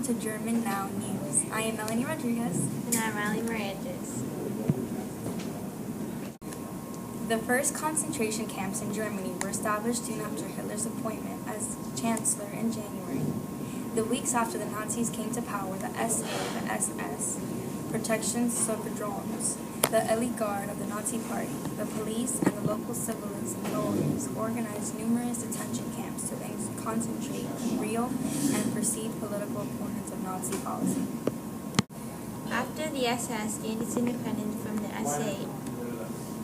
to German Now News. I am Melanie Rodriguez. And I'm Riley Mirantes. The first concentration camps in Germany were established soon after Hitler's appointment as Chancellor in January. The weeks after the Nazis came to power, the SA, the SS, Protectionstruppendroms, the elite guard of the Nazi Party, the police, and the local civil authorities organized numerous detention camps to concentrate real and perceived political opponents of Nazi policy. After the SS gained its independence from the SA,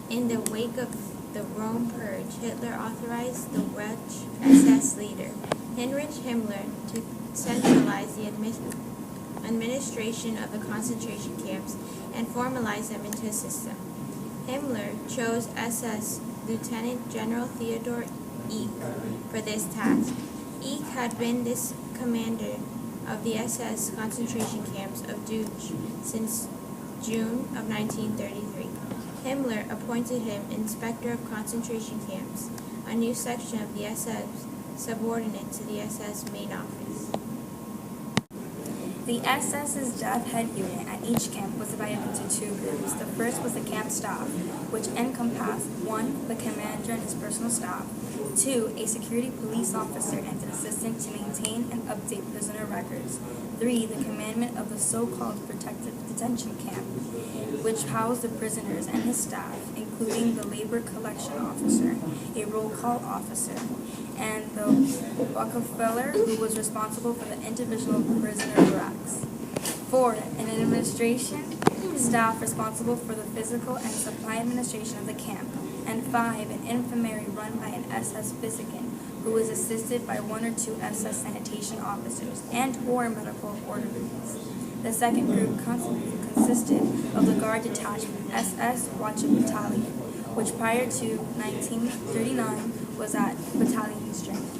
in the wake of the Rome Purge, Hitler authorized the Welsh SS leader, Heinrich Himmler, to centralize the administration of the concentration camps and formalize them into a system. Himmler chose SS Lieutenant General Theodor Eck for this task. Eck had been this commander of the SS concentration camps of Duch since June of 1933. Himmler appointed him Inspector of Concentration Camps, a new section of the SS subordinate to the SS main office. The SS's death head unit at each camp was divided into two groups. The first was the camp staff, which encompassed 1. The commander and his personal staff, 2. A security police officer and an assistant to maintain and update prisoner records, 3. The commandant of the so-called protective detention camp, which housed the prisoners and his staff, including the labor collection officer, a roll call officer, and the Wachenfelder, who was responsible for the individual prisoner barracks. 4. An administration staff responsible for the physical and supply administration of the camp. And 5. An infirmary run by an SS physician, who was assisted by 1 or 2 SS sanitation officers and/or medical orderlies. The second group consisted of the Guard Detachment, SS Wache Battalion, which prior to 1939 was at battalion strength.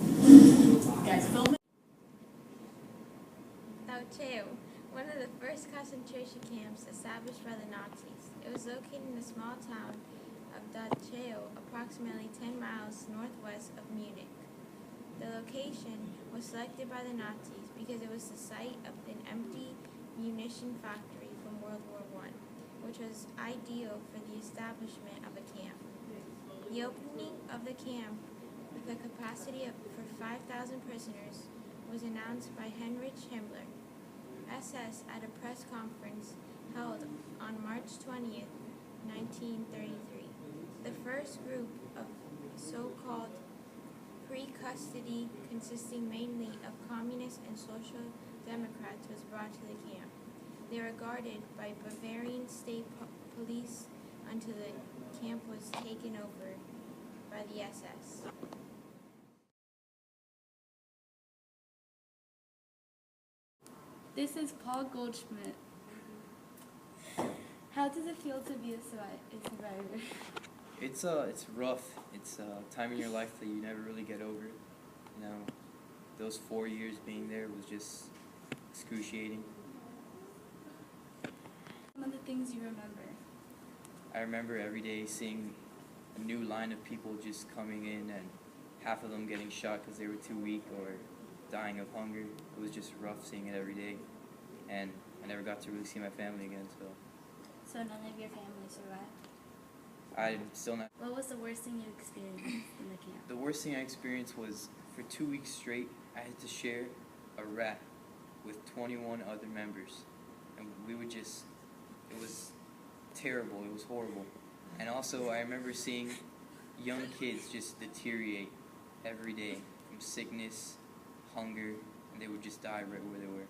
Dachau, one of the first concentration camps established by the Nazis. It was located in the small town of Dachau, approximately 10 miles northwest of Munich. The location was selected by the Nazis because it was the site of an empty munition factory from World War I, which was ideal for the establishment of a camp. The opening of the camp, with a capacity for 5,000 prisoners, was announced by Heinrich Himmler, SS, at a press conference held on March 20th, 1933. The first group of so-called pre-custody, consisting mainly of communists and social democrats, was brought to the camp. They were guarded by Bavarian state police until the camp was taken over by the SS. This is Paul Goldschmidt. How does it feel to be a survivor? It's rough. It's a time in your life that you never really get over. You know, those 4 years being there was just excruciating. Some of the things you remember. I remember every day seeing a new line of people just coming in and half of them getting shot because they were too weak or dying of hunger. It was just rough seeing it every day, and I never got to really see my family again, So none of your family survived? I'm still not. What was the worst thing you experienced in the camp? The worst thing I experienced was for 2 weeks straight, I had to share a rat with 21 other members, and we would just, it was terrible, it was horrible. And also I remember seeing young kids just deteriorate every day from sickness, hunger, and they would just die right where they were.